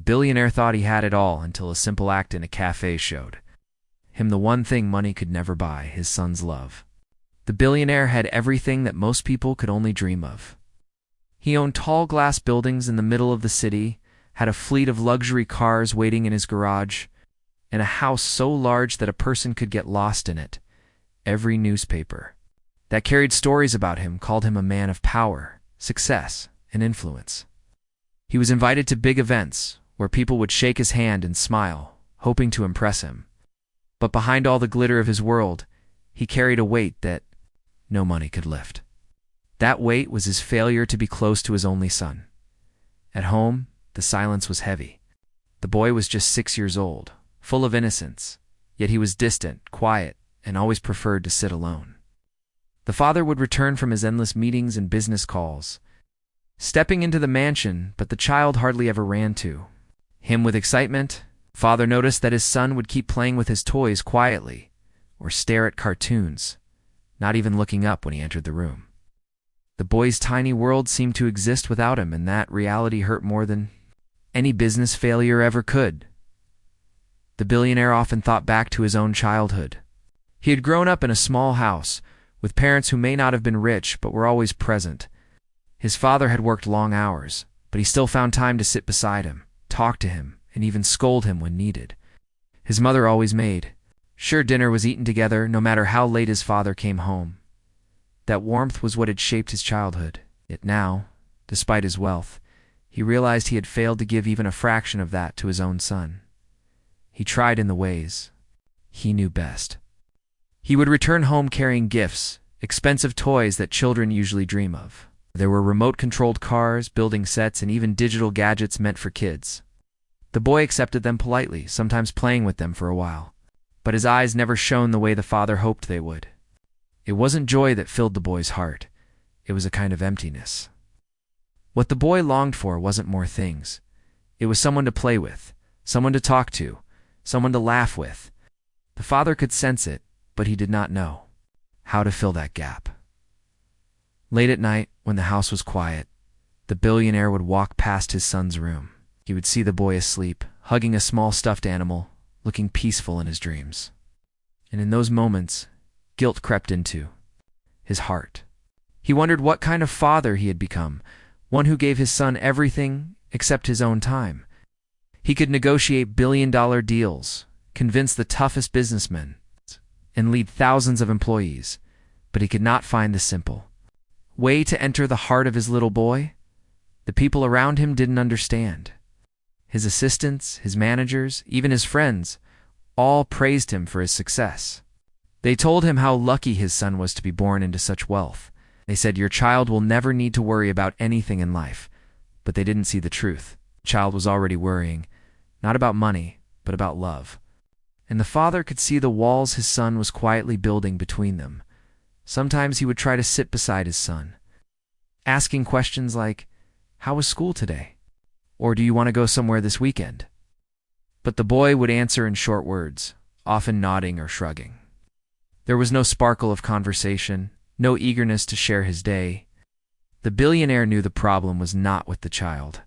billionaire thought he had it all until a simple act in a cafe showed him the one thing money could never buy: his son's love. The billionaire had everything that most people could only dream of. He owned tall glass buildings in the middle of the city, had a fleet of luxury cars waiting in his garage, and a house so large that a person could get lost in it. Every newspaper that carried stories about him called him a man of power, success, and influence. He was invited to big events where people would shake his hand and smile, hoping to impress him. But behind all the glitter of his world, he carried a weight that no money could lift. That weight was his failure to be close to his only son. At home, the silence was heavy. The boy was just 6 years old, full of innocence, yet he was distant, quiet, and always preferred to sit alone. The father would return from his endless meetings and business calls, stepping into the mansion, but the child hardly ever ran to him with excitement. Father noticed that his son would keep playing with his toys quietly, or stare at cartoons, not even looking up when he entered the room. The boy's tiny world seemed to exist without him, and that reality hurt more than any business failure ever could. The billionaire often thought back to his own childhood. He had grown up in a small house, with parents who may not have been rich but were always present. His father had worked long hours, but he still found time to sit beside him, talk to him, and even scold him when needed. His mother always made sure dinner was eaten together, no matter how late his father came home. That warmth was what had shaped his childhood. Yet now, despite his wealth, he realized he had failed to give even a fraction of that to his own son. He tried in the ways he knew best. He would return home carrying gifts, expensive toys that children usually dream of. There were remote-controlled cars, building sets, and even digital gadgets meant for kids. The boy accepted them politely, sometimes playing with them for a while. But his eyes never shone the way the father hoped they would. It wasn't joy that filled the boy's heart. It was a kind of emptiness. What the boy longed for wasn't more things. It was someone to play with, someone to talk to, someone to laugh with. The father could sense it, but he did not know how to fill that gap. Late at night, when the house was quiet, the billionaire would walk past his son's room. He would see the boy asleep, hugging a small stuffed animal, looking peaceful in his dreams. And in those moments, guilt crept into his heart. He wondered what kind of father he had become, one who gave his son everything except his own time. He could negotiate billion-dollar deals, convince the toughest businessmen, and lead thousands of employees, but he could not find the simple way to enter the heart of his little boy. The people around him didn't understand. His assistants, his managers, even his friends, all praised him for his success. They told him how lucky his son was to be born into such wealth. They said, "Your child will never need to worry about anything in life." But they didn't see the truth. The child was already worrying, not about money, but about love. And the father could see the walls his son was quietly building between them. Sometimes he would try to sit beside his son, asking questions like, "How was school today?" Or, "Do you want to go somewhere this weekend?" But the boy would answer in short words, often nodding or shrugging. There was no sparkle of conversation, no eagerness to share his day. The billionaire knew the problem was not with the child.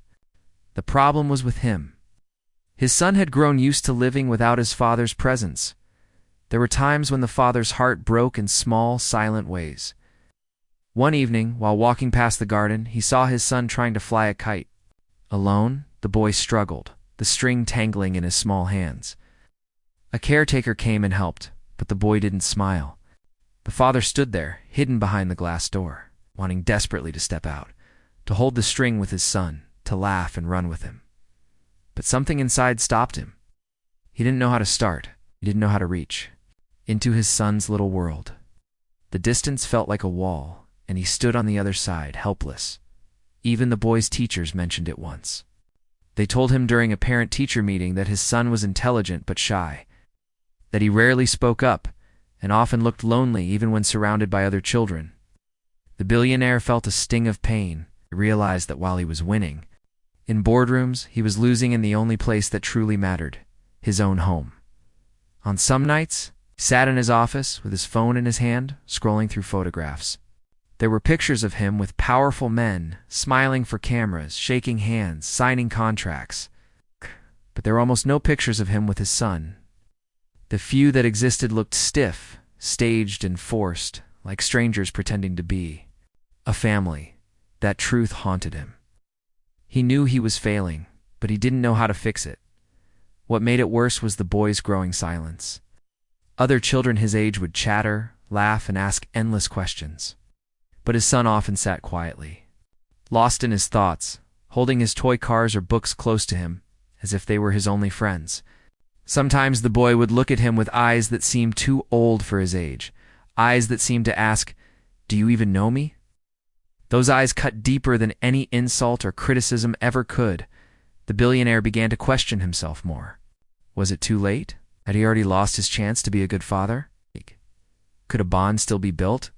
The problem was with him. His son had grown used to living without his father's presence. There were times when the father's heart broke in small, silent ways. One evening, while walking past the garden, he saw his son trying to fly a kite. Alone, the boy struggled, the string tangling in his small hands. A caretaker came and helped, but the boy didn't smile. The father stood there, hidden behind the glass door, wanting desperately to step out, to hold the string with his son, to laugh and run with him. But something inside stopped him. He didn't know how to start. He didn't know how to reach into his son's little world. The distance felt like a wall, and he stood on the other side, helpless. Even the boy's teachers mentioned it once. They told him during a parent-teacher meeting that his son was intelligent but shy, that he rarely spoke up, and often looked lonely even when surrounded by other children. The billionaire felt a sting of pain. He realized that while he was winning in boardrooms, he was losing in the only place that truly mattered, his own home. On some nights, he sat in his office with his phone in his hand, scrolling through photographs. There were pictures of him with powerful men, smiling for cameras, shaking hands, signing contracts. but there were almost no pictures of him with his son. The few that existed looked stiff, staged, and forced, like strangers pretending to be a family. That truth haunted him. He knew he was failing, but he didn't know how to fix it. What made it worse was the boy's growing silence. Other children his age would chatter, laugh, and ask endless questions. But his son often sat quietly, lost in his thoughts, holding his toy cars or books close to him, as if they were his only friends. Sometimes the boy would look at him with eyes that seemed too old for his age, eyes that seemed to ask, "Do you even know me?" Those eyes cut deeper than any insult or criticism ever could. The billionaire began to question himself more. Was it too late? Had he already lost his chance to be a good father? Could a bond still be built?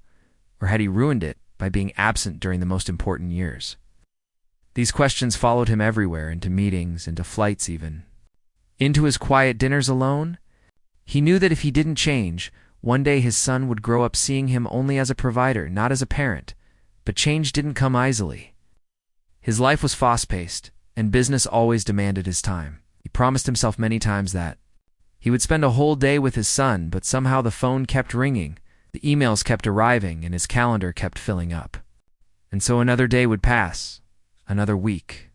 Or had he ruined it by being absent during the most important years? These questions followed him everywhere, into meetings, into flights even, into his quiet dinners alone. He knew that if he didn't change, one day his son would grow up seeing him only as a provider, not as a parent. But change didn't come easily. His life was fast-paced, and business always demanded his time. He promised himself many times that he would spend a whole day with his son, but somehow the phone kept ringing, the emails kept arriving, and his calendar kept filling up. And so another day would pass, another week,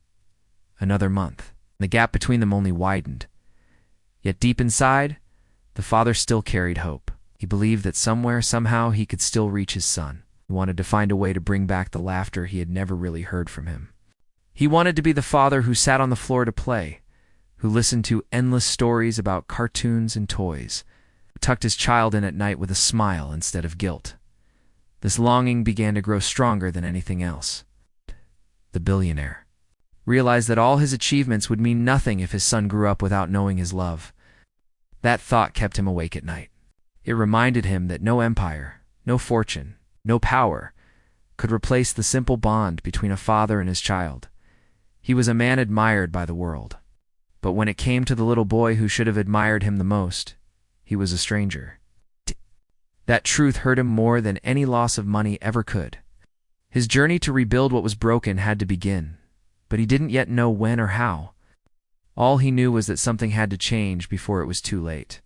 another month. The gap between them only widened. Yet deep inside, the father still carried hope. He believed that somewhere, somehow, he could still reach his son. He wanted to find a way to bring back the laughter he had never really heard from him. He wanted to be the father who sat on the floor to play, who listened to endless stories about cartoons and toys, who tucked his child in at night with a smile instead of guilt. This longing began to grow stronger than anything else. The billionaire realized that all his achievements would mean nothing if his son grew up without knowing his love. That thought kept him awake at night. It reminded him that no empire, no fortune, no power could replace the simple bond between a father and his child. He was a man admired by the world. But when it came to the little boy who should have admired him the most, he was a stranger. That truth hurt him more than any loss of money ever could. His journey to rebuild what was broken had to begin, but he didn't yet know when or how. All he knew was that something had to change before it was too late.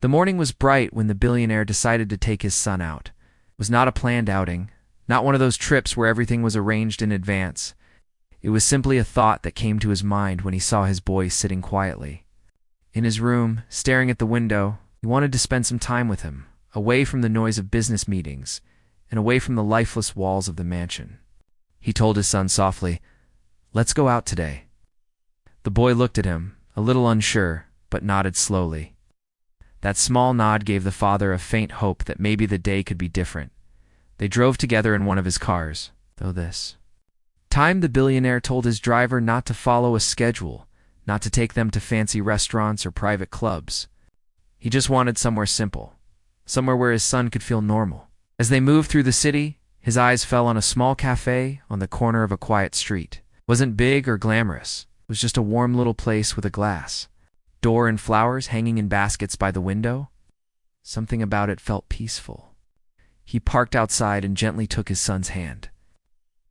The morning was bright when the billionaire decided to take his son out. It was not a planned outing, not one of those trips where everything was arranged in advance. It was simply a thought that came to his mind when he saw his boy sitting quietly in his room, staring at the window. He wanted to spend some time with him, away from the noise of business meetings and away from the lifeless walls of the mansion. He told his son softly, "Let's go out today." The boy looked at him, a little unsure, but nodded slowly. That small nod gave the father a faint hope that maybe the day could be different. They drove together in one of his cars, though this time the billionaire told his driver not to follow a schedule, not to take them to fancy restaurants or private clubs. He just wanted somewhere simple, somewhere where his son could feel normal. As they moved through the city, his eyes fell on a small cafe on the corner of a quiet street. It wasn't big or glamorous. It was just a warm little place with a glass door and flowers hanging in baskets by the window. Something about it felt peaceful. He parked outside and gently took his son's hand.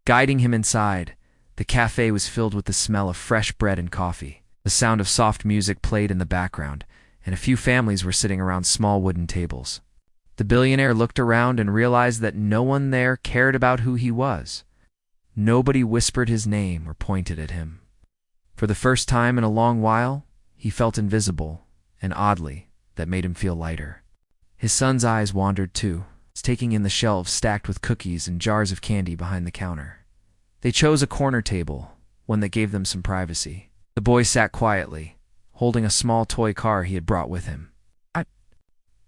Guiding him inside, the cafe was filled with the smell of fresh bread and coffee. The sound of soft music played in the background, and a few families were sitting around small wooden tables. The billionaire looked around and realized that no one there cared about who he was. Nobody whispered his name or pointed at him. For the first time in a long while, he felt invisible, and oddly, that made him feel lighter. His son's eyes wandered too, taking in the shelves stacked with cookies and jars of candy behind the counter. They chose a corner table, one that gave them some privacy. The boy sat quietly, holding a small toy car he had brought with him.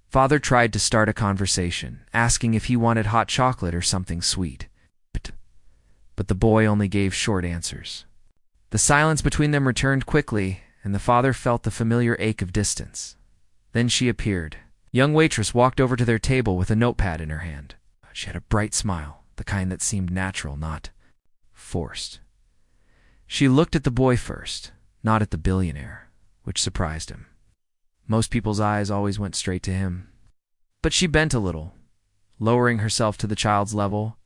Father tried to start a conversation, asking if he wanted hot chocolate or something sweet. But the boy only gave short answers. The silence between them returned quickly, and the father felt the familiar ache of distance. Then she appeared. Young Waitress walked over to their table with a notepad in her hand. She had a bright smile, the kind that seemed natural, not forced. She looked at the boy first, not at the billionaire, which surprised him. Most people's eyes always went straight to him. But she bent a little, lowering herself to the child's level,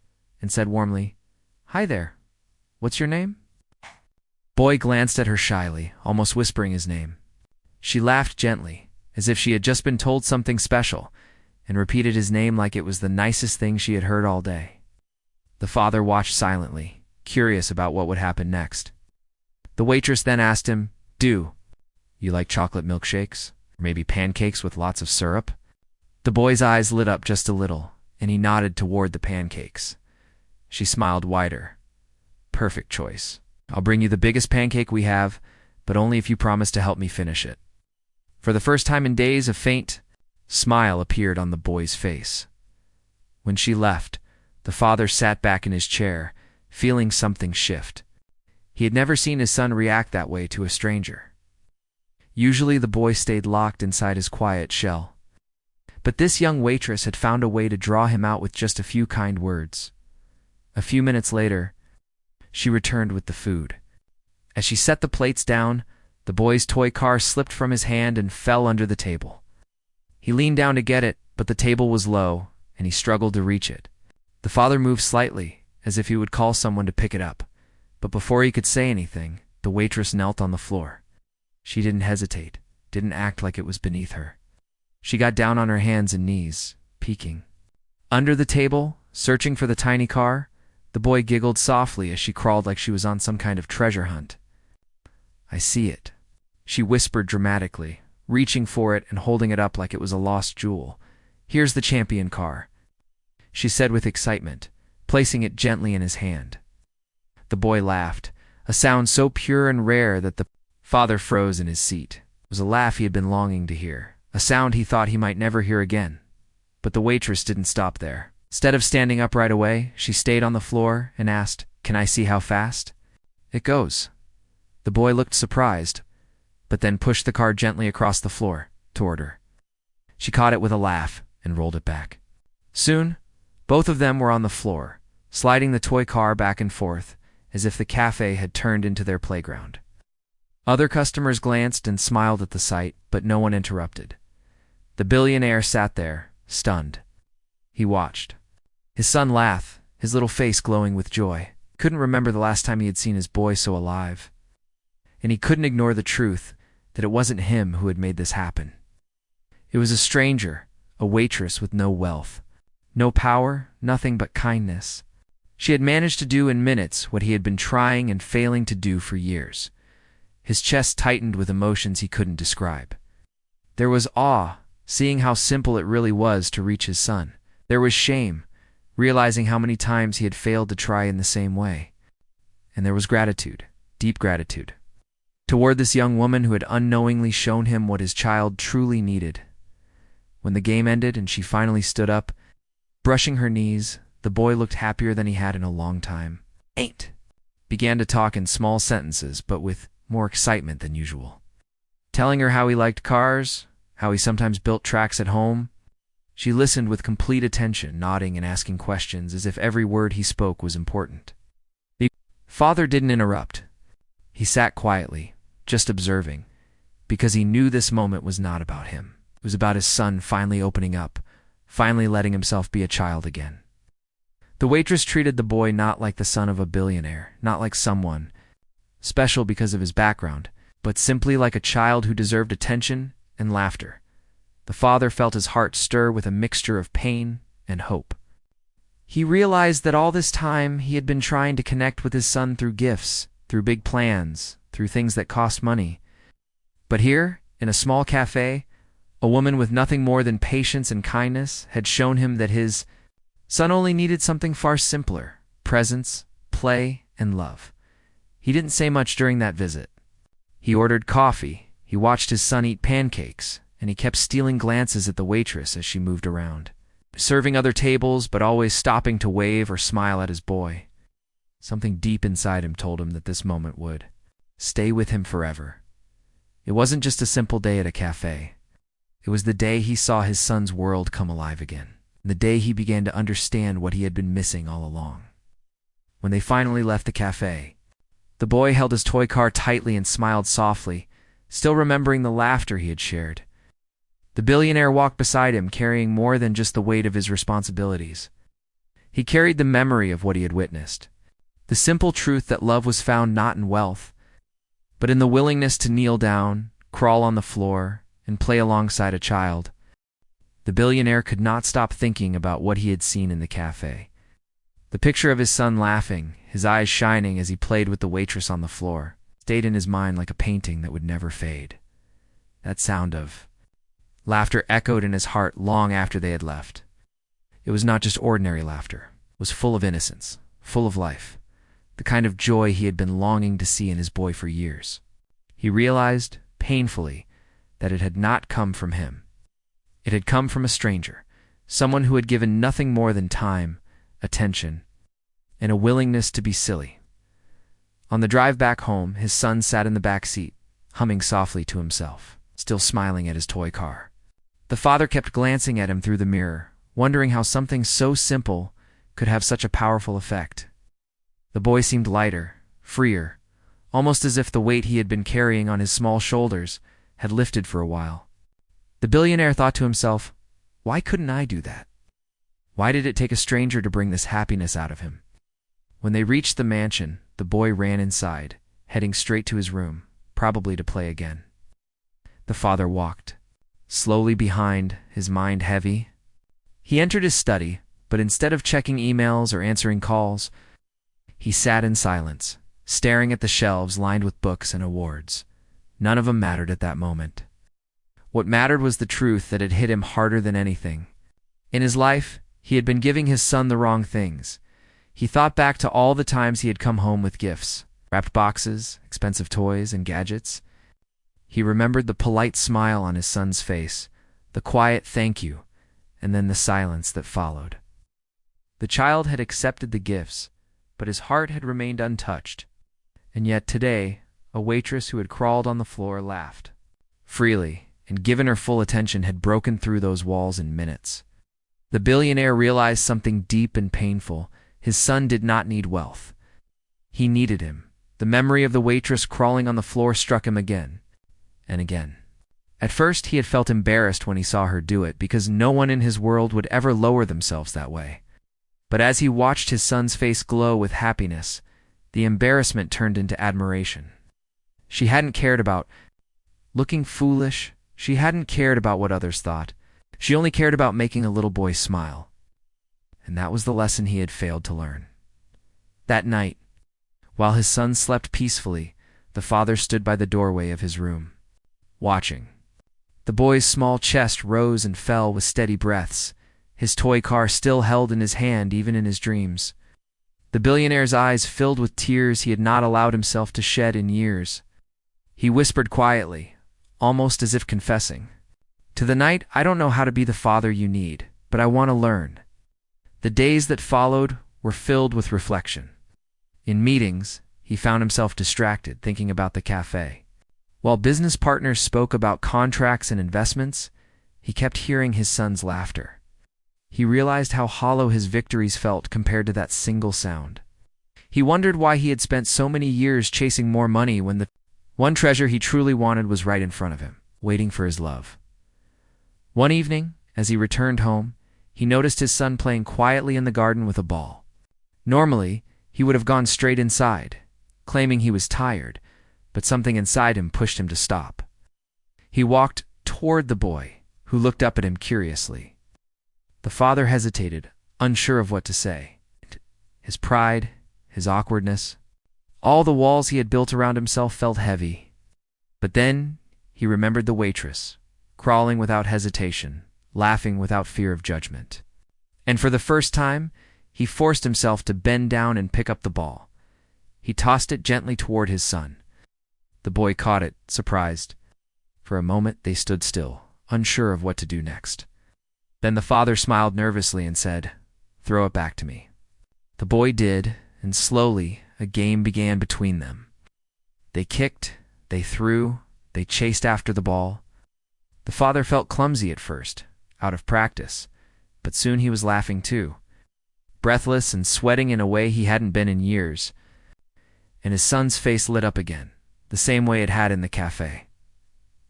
and said warmly, "Hi there. What's your name?" Boy glanced at her shyly, almost whispering his name. She laughed gently, as if she had just been told something special, and repeated his name like it was the nicest thing she had heard all day. The father watched silently, curious about what would happen next. The waitress then asked him, "Do you like chocolate milkshakes? Or maybe pancakes with lots of syrup?" The boy's eyes lit up just a little, and he nodded toward the pancakes. She smiled wider. "Perfect choice. I'll bring you the biggest pancake we have, but only if you promise to help me finish it." For the first time in days, a faint smile appeared on the boy's face. When she left, the father sat back in his chair, feeling something shift. He had never seen his son react that way to a stranger. Usually the boy stayed locked inside his quiet shell. But this young waitress had found a way to draw him out with just a few kind words. A few minutes later, she returned with the food. As she set the plates down, the boy's toy car slipped from his hand and fell under the table. He leaned down to get it, but the table was low, and he struggled to reach it. The father moved slightly, as if he would call someone to pick it up. But before he could say anything, the waitress knelt on the floor. She didn't hesitate, didn't act like it was beneath her. She got down on her hands and knees, peeking. Under the table, searching for the tiny car, the boy giggled softly as she crawled like she was on some kind of treasure hunt. "I see it," she whispered dramatically, reaching for it and holding it up like it was a lost jewel. "Here's the champion car," she said with excitement, placing it gently in his hand. The boy laughed, a sound so pure and rare that the father froze in his seat. It was a laugh he had been longing to hear, a sound he thought he might never hear again. But the waitress didn't stop there. Instead of standing up right away, she stayed on the floor and asked, "Can I see how fast it goes?" The boy looked surprised, but then pushed the car gently across the floor, toward her. She caught it with a laugh and rolled it back. Soon, both of them were on the floor, sliding the toy car back and forth, as if the cafe had turned into their playground. Other customers glanced and smiled at the sight, but no one interrupted. The billionaire sat there, stunned. He watched. His son laughed, his little face glowing with joy. Couldn't remember the last time he had seen his boy so alive. And he couldn't ignore the truth that it wasn't him who had made this happen. It was a stranger, a waitress with no wealth, no power, nothing but kindness. She had managed to do in minutes what he had been trying and failing to do for years. His chest tightened with emotions he couldn't describe. There was awe, seeing how simple it really was to reach his son. There was shame, realizing how many times he had failed to try in the same way. And there was gratitude, deep gratitude, toward this young woman who had unknowingly shown him what his child truly needed. When the game ended and she finally stood up, brushing her knees, the boy looked happier than he had in a long time. "Ain't," began to talk in small sentences, but with more excitement than usual. Telling her how he liked cars, how he sometimes built tracks at home. She listened with complete attention, nodding and asking questions as if every word he spoke was important. The father didn't interrupt. He sat quietly, just observing, because he knew this moment was not about him. It was about his son finally opening up, finally letting himself be a child again. The waitress treated the boy not like the son of a billionaire, not like someone special because of his background, but simply like a child who deserved attention and laughter. The father felt his heart stir with a mixture of pain and hope. He realized that all this time he had been trying to connect with his son through gifts, through big plans, through things that cost money. But here, in a small cafe, a woman with nothing more than patience and kindness had shown him that his son only needed something far simpler: presence, play, and love. He didn't say much during that visit. He ordered coffee, he watched his son eat pancakes, and he kept stealing glances at the waitress as she moved around, serving other tables but always stopping to wave or smile at his boy. Something deep inside him told him that this moment would stay with him forever. It wasn't just a simple day at a cafe. It was the day he saw his son's world come alive again, the day he began to understand what he had been missing all along. When they finally left the cafe, the boy held his toy car tightly and smiled softly, still remembering the laughter he had shared. The billionaire walked beside him, carrying more than just the weight of his responsibilities. He carried the memory of what he had witnessed, the simple truth that love was found not in wealth, But in the willingness to kneel down, crawl on the floor, and play alongside a child, the billionaire could not stop thinking about what he had seen in the cafe. The picture of his son laughing, his eyes shining as he played with the waitress on the floor, stayed in his mind like a painting that would never fade. That sound of laughter echoed in his heart long after they had left. It was not just ordinary laughter. It was full of innocence, full of life, the kind of joy he had been longing to see in his boy for years. He realized, painfully, that it had not come from him. It had come from a stranger, someone who had given nothing more than time, attention, and a willingness to be silly. On the drive back home, his son sat in the back seat, humming softly to himself, still smiling at his toy car. The father kept glancing at him through the mirror, wondering how something so simple could have such a powerful effect. The boy seemed lighter, freer, almost as if the weight he had been carrying on his small shoulders had lifted for a while. The billionaire thought to himself, why couldn't I do that? Why did it take a stranger to bring this happiness out of him? When they reached the mansion, the boy ran inside, heading straight to his room, probably to play again. The father walked slowly behind, his mind heavy. He entered his study, but instead of checking emails or answering calls, he sat in silence, staring at the shelves lined with books and awards. None of them mattered at that moment. What mattered was the truth that had hit him harder than anything. In his life, he had been giving his son the wrong things. He thought back to all the times he had come home with gifts, wrapped boxes, expensive toys, and gadgets. He remembered the polite smile on his son's face, the quiet thank you, and then the silence that followed. The child had accepted the gifts, but his heart had remained untouched. And yet today, a waitress who had crawled on the floor laughed freely, and given her full attention had broken through those walls in minutes. The billionaire realized something deep and painful. His son did not need wealth. He needed him. The memory of the waitress crawling on the floor struck him again and again. At first, he had felt embarrassed when he saw her do it, because no one in his world would ever lower themselves that way. But as he watched his son's face glow with happiness, the embarrassment turned into admiration. She hadn't cared about looking foolish. She hadn't cared about what others thought. She only cared about making a little boy smile. And that was the lesson he had failed to learn. That night, while his son slept peacefully, the father stood by the doorway of his room, watching. The boy's small chest rose and fell with steady breaths, his toy car still held in his hand even in his dreams. The billionaire's eyes filled with tears he had not allowed himself to shed in years. He whispered quietly, almost as if confessing, "To the night, I don't know how to be the father you need, but I want to learn." The days that followed were filled with reflection. In meetings, he found himself distracted, thinking about the cafe. While business partners spoke about contracts and investments, he kept hearing his son's laughter. He realized how hollow his victories felt compared to that single sound. He wondered why he had spent so many years chasing more money when the one treasure he truly wanted was right in front of him, waiting for his love. One evening, as he returned home, he noticed his son playing quietly in the garden with a ball. Normally, he would have gone straight inside, claiming he was tired, but something inside him pushed him to stop. He walked toward the boy, who looked up at him curiously. The father hesitated, unsure of what to say. His pride, his awkwardness, all the walls he had built around himself felt heavy. But then he remembered the waitress, crawling without hesitation, laughing without fear of judgment. And for the first time, he forced himself to bend down and pick up the ball. He tossed it gently toward his son. The boy caught it, surprised. For a moment they stood still, unsure of what to do next. Then the father smiled nervously and said, "Throw it back to me." The boy did, and slowly a game began between them. They kicked, they threw, they chased after the ball. The father felt clumsy at first, out of practice, but soon he was laughing too, breathless and sweating in a way he hadn't been in years. And his son's face lit up again, the same way it had in the cafe.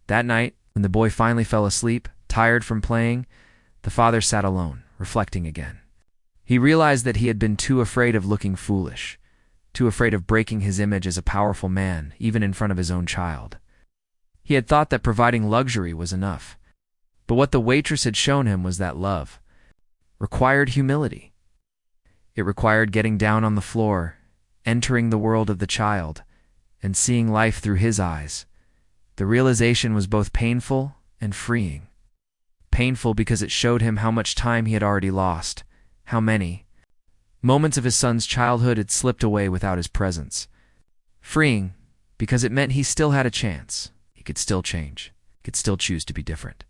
That night, when the boy finally fell asleep, tired from playing, the father sat alone, reflecting again. He realized that he had been too afraid of looking foolish, too afraid of breaking his image as a powerful man, even in front of his own child. He had thought that providing luxury was enough. But what the waitress had shown him was that love required humility. It required getting down on the floor, entering the world of the child, and seeing life through his eyes. The realization was both painful and freeing. Painful because it showed him how much time he had already lost, how many moments of his son's childhood had slipped away without his presence. Freeing because it meant he still had a chance. He could still change. He could still choose to be different.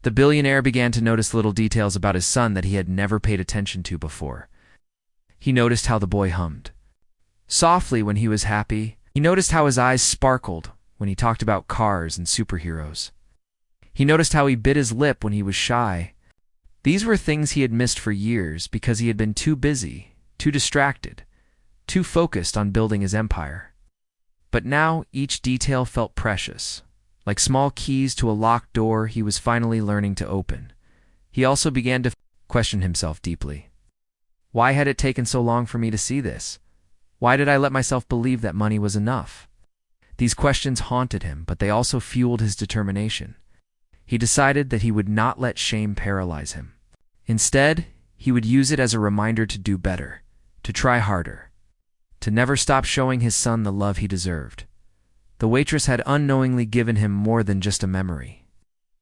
The billionaire began to notice little details about his son that he had never paid attention to before. He noticed how the boy hummed softly when he was happy. He noticed how his eyes sparkled when he talked about cars and superheroes. He noticed how he bit his lip when he was shy. These were things he had missed for years because he had been too busy, too distracted, too focused on building his empire. But now each detail felt precious, like small keys to a locked door he was finally learning to open. He also began to question himself deeply. Why had it taken so long for me to see this? Why did I let myself believe that money was enough? These questions haunted him, but they also fueled his determination. He decided that he would not let shame paralyze him. Instead, he would use it as a reminder to do better, to try harder, to never stop showing his son the love he deserved. The waitress had unknowingly given him more than just a memory.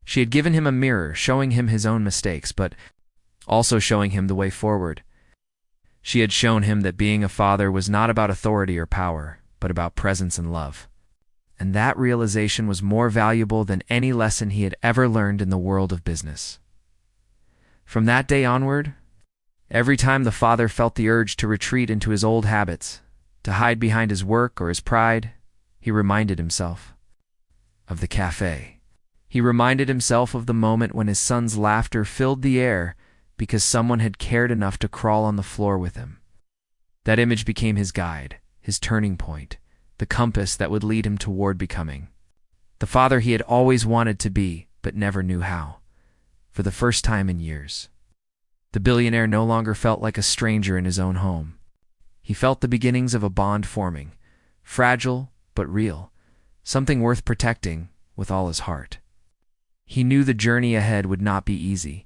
She had given him a mirror, showing him his own mistakes, but also showing him the way forward. She had shown him that being a father was not about authority or power, but about presence and love. And that realization was more valuable than any lesson he had ever learned in the world of business. From that day onward, every time the father felt the urge to retreat into his old habits, to hide behind his work or his pride, he reminded himself of the cafe. He reminded himself of the moment when his son's laughter filled the air because someone had cared enough to crawl on the floor with him. That image became his guide, his turning point, the compass that would lead him toward becoming the father he had always wanted to be, but never knew how. For the first time in years, the billionaire no longer felt like a stranger in his own home. He felt the beginnings of a bond forming, fragile but real, something worth protecting with all his heart. He knew the journey ahead would not be easy,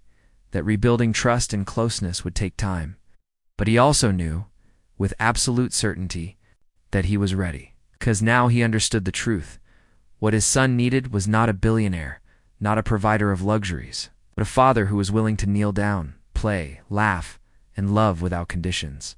that rebuilding trust and closeness would take time. But he also knew, with absolute certainty, that he was ready, because now he understood the truth. What his son needed was not a billionaire, not a provider of luxuries, but a father who was willing to kneel down, play, laugh, and love without conditions.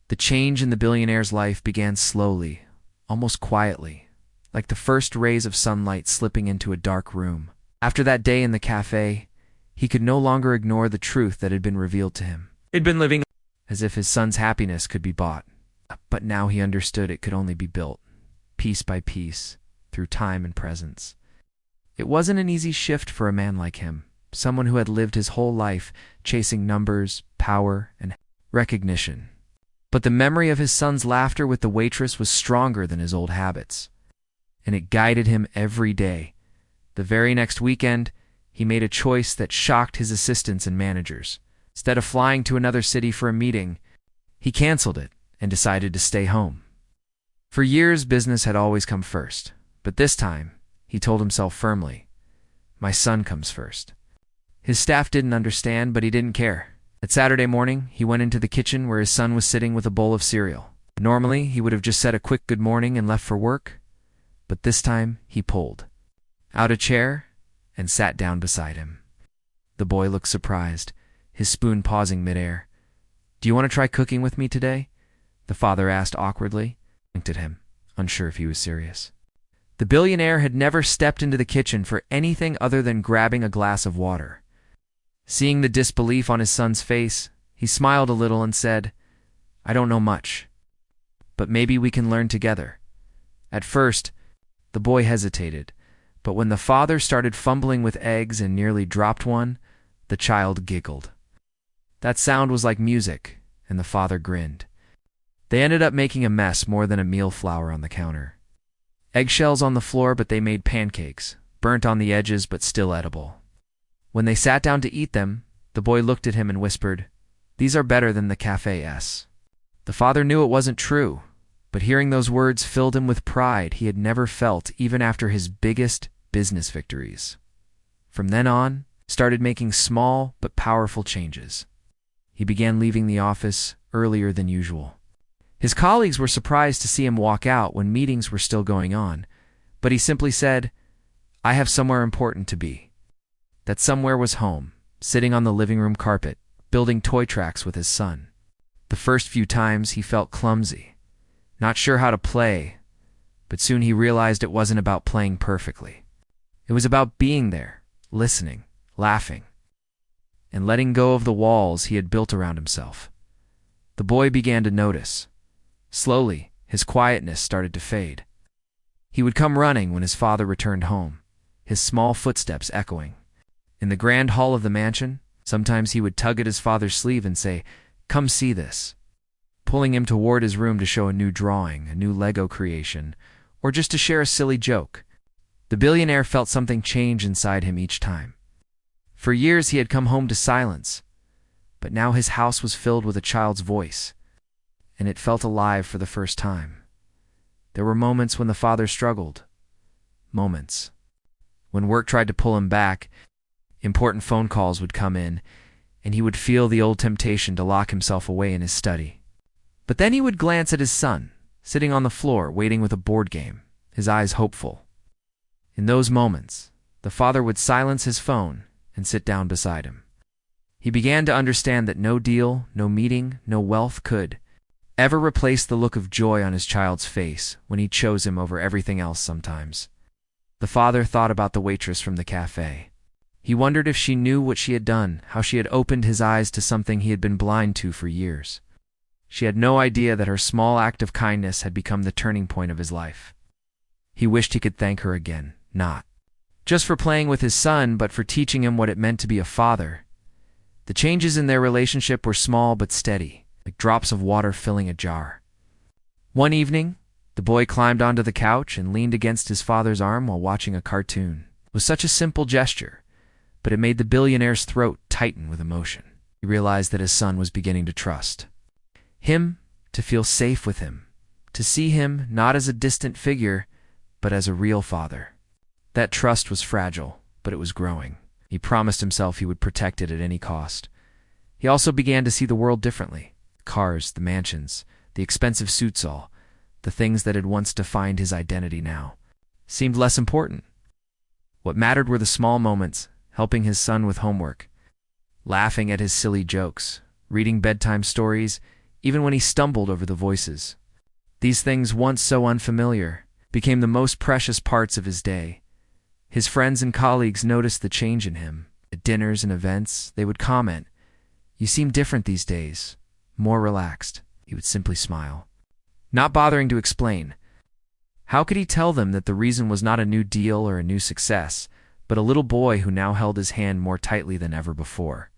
The change in the billionaire's life began slowly, almost quietly, like the first rays of sunlight slipping into a dark room. After that day in the cafe, he could no longer ignore the truth that had been revealed to him. He'd been living as if his son's happiness could be bought, but now he understood it could only be built, piece by piece, through time and presence. It wasn't an easy shift for a man like him, someone who had lived his whole life chasing numbers, power, and recognition. But the memory of his son's laughter with the waitress was stronger than his old habits, and it guided him every day. The very next weekend, he made a choice that shocked his assistants and managers. Instead of flying to another city for a meeting, he canceled it and decided to stay home. For years, business had always come first, but this time, he told himself firmly, "My son comes first." His staff didn't understand, but he didn't care. That Saturday morning, he went into the kitchen where his son was sitting with a bowl of cereal. Normally, he would have just said a quick good morning and left for work, but this time, he pulled out a chair and sat down beside him. The boy looked surprised, his spoon pausing midair. "Do you want to try cooking with me today?" the father asked awkwardly. He looked at him, unsure if he was serious. The billionaire had never stepped into the kitchen for anything other than grabbing a glass of water. Seeing the disbelief on his son's face, he smiled a little and said, "I don't know much, but maybe we can learn together." At first, the boy hesitated, but when the father started fumbling with eggs and nearly dropped one, the child giggled. That sound was like music, and the father grinned. They ended up making a mess more than a meal flour on the counter. Eggshells on the floor, but they made pancakes, burnt on the edges but still edible. When they sat down to eat them, the boy looked at him and whispered, "These are better than the cafe's." The father knew it wasn't true, But hearing those words filled him with pride he had never felt even after his biggest business victories. From then on, he started making small but powerful changes. He began leaving the office earlier than usual. His colleagues were surprised to see him walk out when meetings were still going on, but he simply said, "I have somewhere important to be." That somewhere was home, sitting on the living room carpet, building toy tracks with his son. The first few times he felt clumsy, not sure how to play, but soon he realized it wasn't about playing perfectly. It was about being there, listening, laughing, and letting go of the walls he had built around himself. The boy began to notice. Slowly, his quietness started to fade. He would come running when his father returned home, his small footsteps echoing. In the grand hall of the mansion, sometimes he would tug at his father's sleeve and say, "Come see this," pulling him toward his room to show a new drawing, a new Lego creation, or just to share a silly joke. The billionaire felt something change inside him each time. For years he had come home to silence, but now his house was filled with a child's voice, and it felt alive for the first time. There were moments when the father struggled. Moments when work tried to pull him back, important phone calls would come in, and he would feel the old temptation to lock himself away in his study. But then he would glance at his son, sitting on the floor waiting with a board game, his eyes hopeful. In those moments, the father would silence his phone and sit down beside him. He began to understand that no deal, no meeting, no wealth could ever replace the look of joy on his child's face when he chose him over everything else sometimes. The father thought about the waitress from the cafe. He wondered if she knew what she had done, how she had opened his eyes to something he had been blind to for years. She had no idea that her small act of kindness had become the turning point of his life. He wished he could thank her again, not just for playing with his son, but for teaching him what it meant to be a father. The changes in their relationship were small but steady, like drops of water filling a jar. One evening, the boy climbed onto the couch and leaned against his father's arm while watching a cartoon. It was such a simple gesture, but it made the billionaire's throat tighten with emotion. He realized that his son was beginning to trust him, to feel safe with him, to see him not as a distant figure, but as a real father. That trust was fragile, but it was growing. He promised himself he would protect it at any cost. He also began to see the world differently. Cars, the mansions, the expensive suits, all the things that had once defined his identity now seemed less important. What mattered were the small moments, helping his son with homework, laughing at his silly jokes, reading bedtime stories, even when he stumbled over the voices. These things, once so unfamiliar, became the most precious parts of his day. His friends and colleagues noticed the change in him. At dinners and events, they would comment, "You seem different these days, more relaxed." He would simply smile, not bothering to explain. How could he tell them that the reason was not a new deal or a new success, but a little boy who now held his hand more tightly than ever before?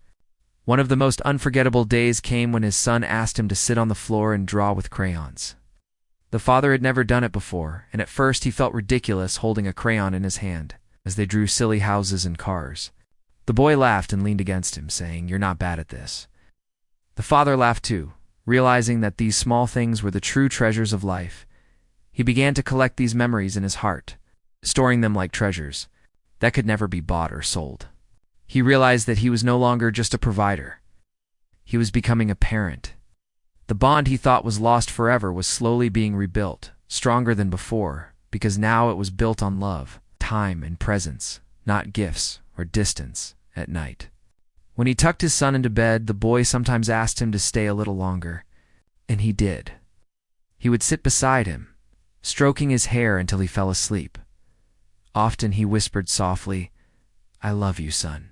One of the most unforgettable days came when his son asked him to sit on the floor and draw with crayons. The father had never done it before, and at first he felt ridiculous holding a crayon in his hand as they drew silly houses and cars. The boy laughed and leaned against him, saying, "You're not bad at this." The father laughed too, realizing that these small things were the true treasures of life. He began to collect these memories in his heart, storing them like treasures that could never be bought or sold. He realized that he was no longer just a provider. He was becoming a parent. The bond he thought was lost forever was slowly being rebuilt, stronger than before, because now it was built on love, time, and presence, not gifts or distance at night. When he tucked his son into bed, the boy sometimes asked him to stay a little longer, and he did. He would sit beside him, stroking his hair until he fell asleep. Often he whispered softly, "I love you, son."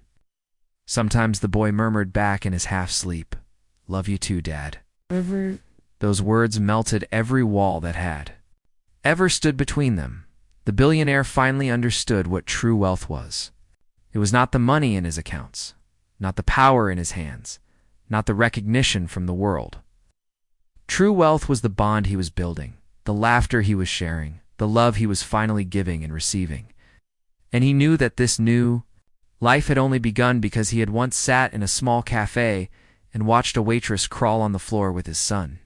Sometimes the boy murmured back in his half-sleep, "Love you too, Dad." Those words melted every wall that had ever stood between them. The billionaire finally understood what true wealth was. It was not the money in his accounts, not the power in his hands, not the recognition from the world. True wealth was the bond he was building, the laughter he was sharing, the love he was finally giving and receiving. And he knew that this new life had only begun because he had once sat in a small cafe and watched a waitress crawl on the floor with his son.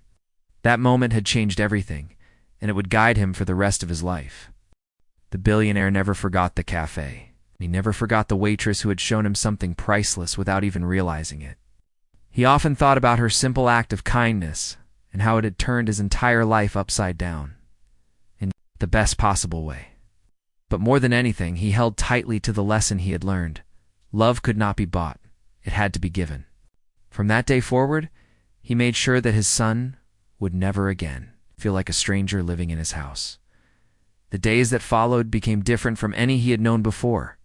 That moment had changed everything. and it would guide him for the rest of his life. The billionaire never forgot the cafe. He never forgot the waitress who had shown him something priceless without even realizing it. He often thought about her simple act of kindness and how it had turned his entire life upside down in the best possible way. But more than anything, he held tightly to the lesson he had learned. Love could not be bought. It had to be given. From that day forward, he made sure that his son would never again feel like a stranger living in his house. The days that followed became different from any he had known before.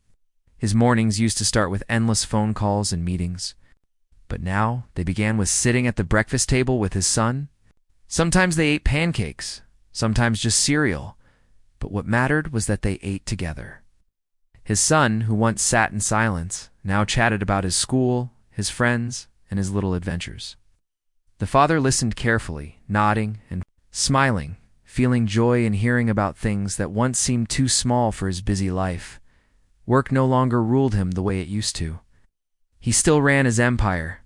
His mornings used to start with endless phone calls and meetings, but now they began with sitting at the breakfast table with his son. Sometimes they ate pancakes, sometimes just cereal, but what mattered was that they ate together. His son, who once sat in silence, now chatted about his school, his friends, and his little adventures. The father listened carefully, nodding and smiling, feeling joy in hearing about things that once seemed too small for his busy life. Work no longer ruled him the way it used to. He still ran his empire,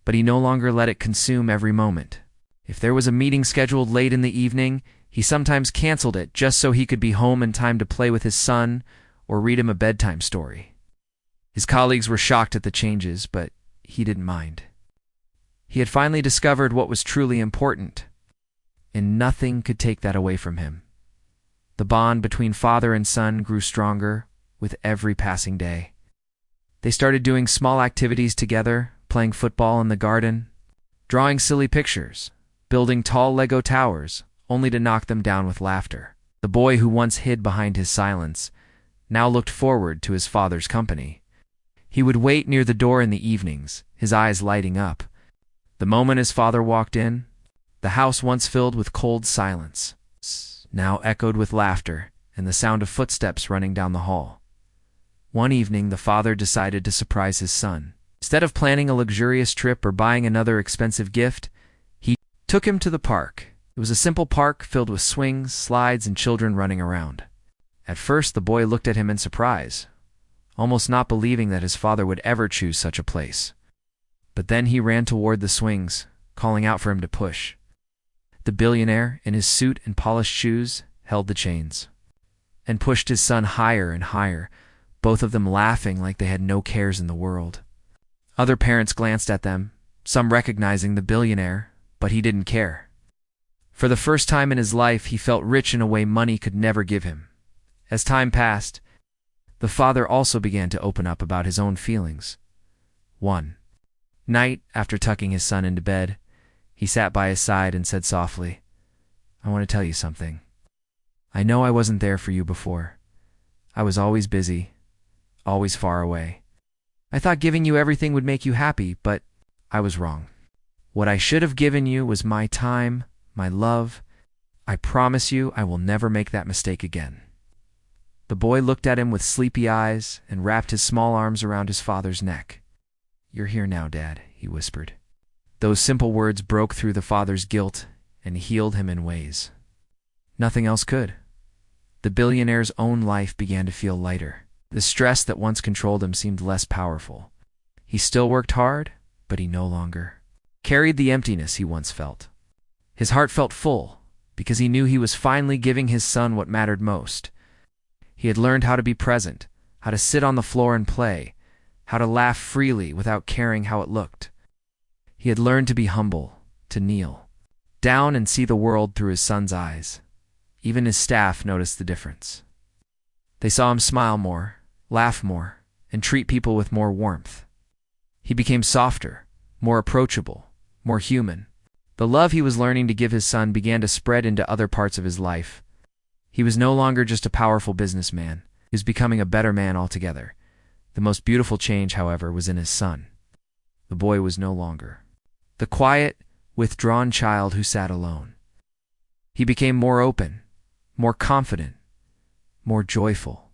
but he no longer let it consume every moment. If there was a meeting scheduled late in the evening, he sometimes canceled it just so he could be home in time to play with his son or read him a bedtime story. His colleagues were shocked at the changes, but he didn't mind. He had finally discovered what was truly important, and nothing could take that away from him. The bond between father and son grew stronger with every passing day. They started doing small activities together, playing football in the garden, drawing silly pictures, building tall Lego towers, only to knock them down with laughter. The boy who once hid behind his silence now looked forward to his father's company. He would wait near the door in the evenings, his eyes lighting up. The moment his father walked in, the house once filled with cold silence now echoed with laughter and the sound of footsteps running down the hall. One evening, the father decided to surprise his son. Instead of planning a luxurious trip or buying another expensive gift, he took him to the park. It was a simple park filled with swings, slides, and children running around. At first, the boy looked at him in surprise, almost not believing that his father would ever choose such a place. But then he ran toward the swings, calling out for him to push. The billionaire, in his suit and polished shoes, held the chains and pushed his son higher and higher, both of them laughing like they had no cares in the world. Other parents glanced at them, some recognizing the billionaire, but he didn't care. For the first time in his life, he felt rich in a way money could never give him. As time passed, the father also began to open up about his own feelings. One night, after tucking his son into bed, he sat by his side and said softly, "I want to tell you something. I know I wasn't there for you before. I was always busy, always far away. I thought giving you everything would make you happy, but I was wrong. What I should have given you was my time, my love. I promise you I will never make that mistake again." The boy looked at him with sleepy eyes and wrapped his small arms around his father's neck. "You're here now, Dad," he whispered. Those simple words broke through the father's guilt and healed him in ways nothing else could. The billionaire's own life began to feel lighter. The stress that once controlled him seemed less powerful. He still worked hard, but he no longer carried the emptiness he once felt. His heart felt full because he knew he was finally giving his son what mattered most. He had learned how to be present, how to sit on the floor and play, how to laugh freely without caring how it looked. He had learned to be humble, to kneel down and see the world through his son's eyes. Even his staff noticed the difference. They saw him smile more, laugh more, and treat people with more warmth. He became softer, more approachable, more human. The love he was learning to give his son began to spread into other parts of his life. He was no longer just a powerful businessman. He was becoming a better man altogether. The most beautiful change, however, was in his son. The boy was no longer the quiet, withdrawn child who sat alone. He became more open, more confident, more joyful.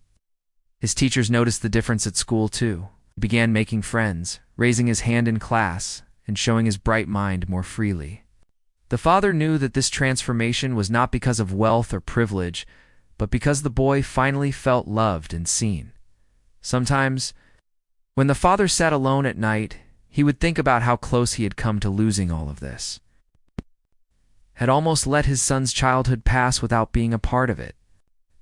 His teachers noticed the difference at school, too. He began making friends, raising his hand in class, and showing his bright mind more freely. The father knew that this transformation was not because of wealth or privilege, but because the boy finally felt loved and seen. Sometimes, when the father sat alone at night, he would think about how close he had come to losing all of this. had almost let his son's childhood pass without being a part of it.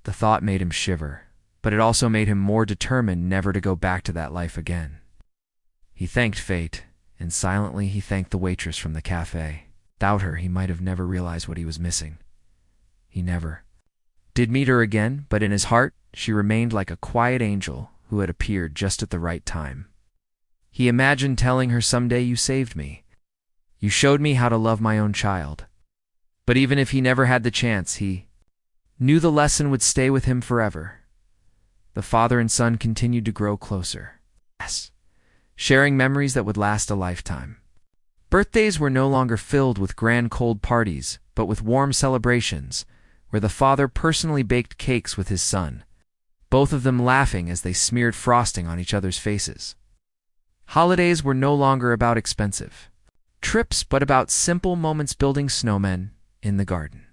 The thought made him shiver, but it also made him more determined never to go back to that life again. He thanked fate, and silently he thanked the waitress from the cafe. Without her, he might have never realized what he was missing. He never did meet her again, but in his heart, she remained like a quiet angel who had appeared just at the right time. He imagined telling her, "Someday you saved me. You showed me how to love my own child." But even if he never had the chance, he knew the lesson would stay with him forever. The father and son continued to grow closer. Yes, sharing memories that would last a lifetime. Birthdays were no longer filled with grand cold parties, but with warm celebrations, where the father personally baked cakes with his son, both of them laughing as they smeared frosting on each other's faces. Holidays were no longer about expensive trips, but about simple moments, building snowmen in the garden,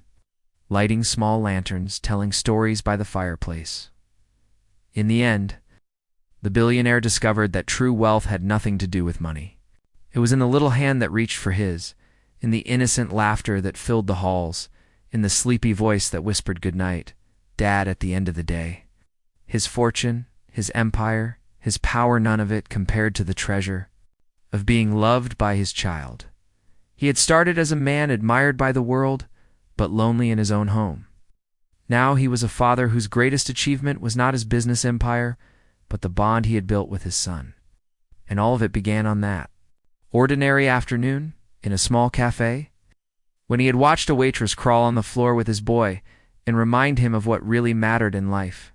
lighting small lanterns, telling stories by the fireplace. In the end, the billionaire discovered that true wealth had nothing to do with money. It was in the little hand that reached for his, in the innocent laughter that filled the halls, in the sleepy voice that whispered goodnight, Dad, at the end of the day. His fortune, his empire, his power, none of it compared to the treasure of being loved by his child. He had started as a man admired by the world, but lonely in his own home. Now he was a father whose greatest achievement was not his business empire, but the bond he had built with his son. And all of it began on that ordinary afternoon in a small cafe, when he had watched a waitress crawl on the floor with his boy and remind him of what really mattered in life.